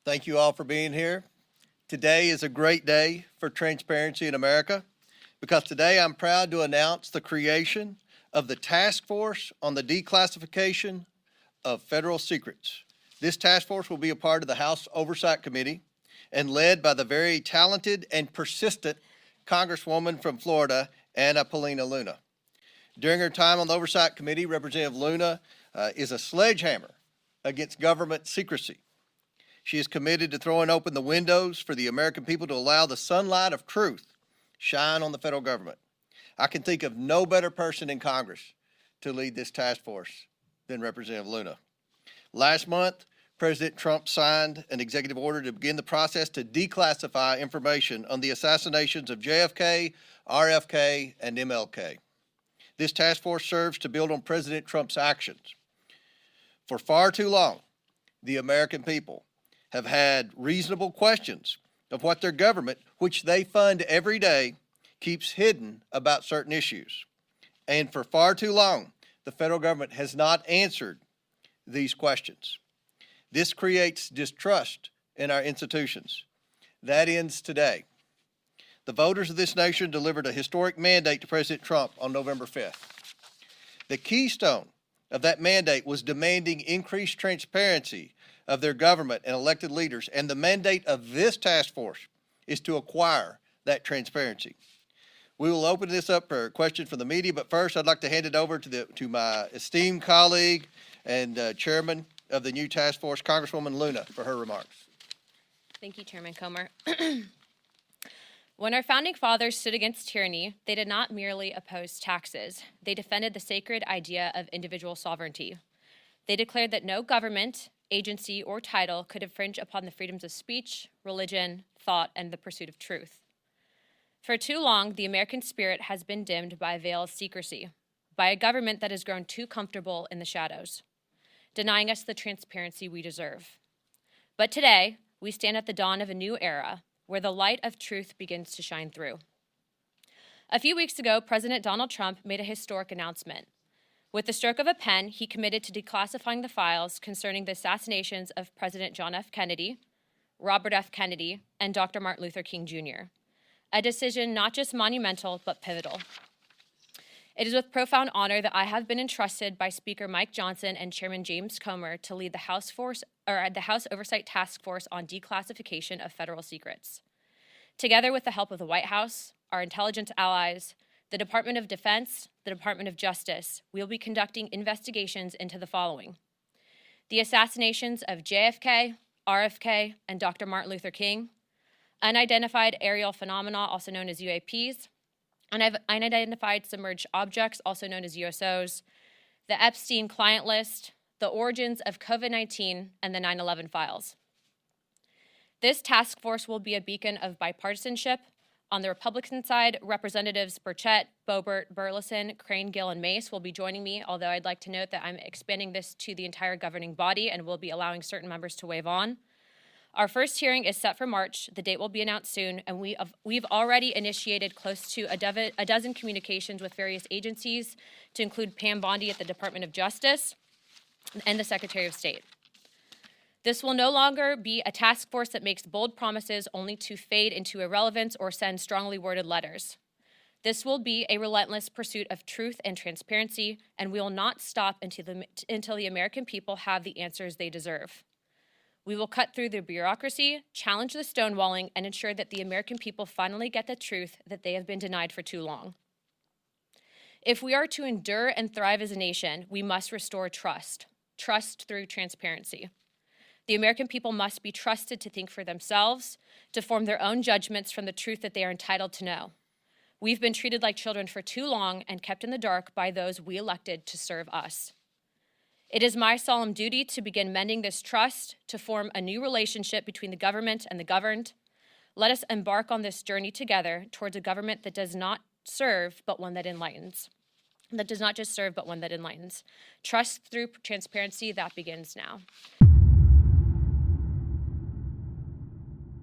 Thank you all for being here. Today is a great day for transparency in America because today I'm proud to announce the creation of the Task Force on the Declassification of Federal Secrets. This task force will be a part of the House Oversight Committee and led by the very talented and persistent Congresswoman from Florida, Anna Paulina Luna. During her time on the Oversight Committee, Representative Luna is a sledgehammer against government secrecy. She is committed to throwing open the windows for the American people to allow the sunlight of truth shine on the federal government. I can think of no better person in Congress to lead this task force than Representative Luna. Last month, President Trump signed an executive order to begin the process to declassify information on the assassinations of JFK, RFK, and MLK. This task force serves to build on President Trump's actions. For far too long, the American people have had reasonable questions of what their government, which they fund every day, keeps hidden about certain issues. And for far too long, the federal government has not answered these questions. This creates distrust in our institutions. That ends today. The voters of this nation delivered a historic mandate to President Trump on November 5th. The keystone of that mandate was demanding increased transparency of their government and elected leaders, and the mandate of this task force is to acquire that transparency. We will open this up for questions from the media, but first I'd like to hand it over to my esteemed colleague and chairman of the new task force, Congresswoman Luna, for her remarks. Thank you, Chairman Comer. When our founding fathers stood against tyranny, they did not merely oppose taxes. They defended the sacred idea of individual sovereignty. They declared that no government, agency, or title could infringe upon the freedoms of speech, religion, thought, and the pursuit of truth. For too long, the American spirit has been dimmed by a veil of secrecy, by a government that has grown too comfortable in the shadows, denying us the transparency we deserve. But today, we stand at the dawn of a new era where the light of truth begins to shine through. A few weeks ago, President Donald Trump made a historic announcement. With the stroke of a pen, he committed to declassifying the files concerning the assassinations of President John F. Kennedy, Robert F. Kennedy, and Dr. Martin Luther King Jr., a decision not just monumental, but pivotal. It is with profound honor that I have been entrusted by Speaker Mike Johnson and Chairman James Comer to lead the House Oversight Task Force on Declassification of Federal Secrets. Together with the help of the White House, our intelligence allies, the Department of Defense, the Department of Justice, we will be conducting investigations into the following: the assassinations of JFK, RFK, and Dr. Martin Luther King, unidentified aerial phenomena, also known as UAPs, unidentified submerged objects, also known as USOs, the Epstein client list, the origins of COVID-19, and the 9/11 files. This task force will be a beacon of bipartisanship. On the Republican side, Representatives Burchett, Boebert, Burleson, Crane, Gill, and Mace will be joining me, although I'd like to note that I'm expanding this to the entire governing body and will be allowing certain members to waive on. Our first hearing is set for March. The date will be announced soon, and we've already initiated close to a dozen communications with various agencies, to include Pam Bondi at the Department of Justice and the Secretary of State. This will no longer be a task force that makes bold promises only to fade into irrelevance or send strongly worded letters. This will be a relentless pursuit of truth and transparency, and we will not stop until the American people have the answers they deserve. We will cut through the bureaucracy, challenge the stonewalling, and ensure that the American people finally get the truth that they have been denied for too long. If we are to endure and thrive as a nation, we must restore trust through transparency. The American people must be trusted to think for themselves, to form their own judgments from the truth that they are entitled to know. We've been treated like children for too long and kept in the dark by those we elected to serve us. It is my solemn duty to begin mending this trust, to form a new relationship between the government and the governed. Let us embark on this journey together towards a government that does not serve, but one that enlightens. That does not just serve, but one that enlightens. Trust through transparency, that begins now.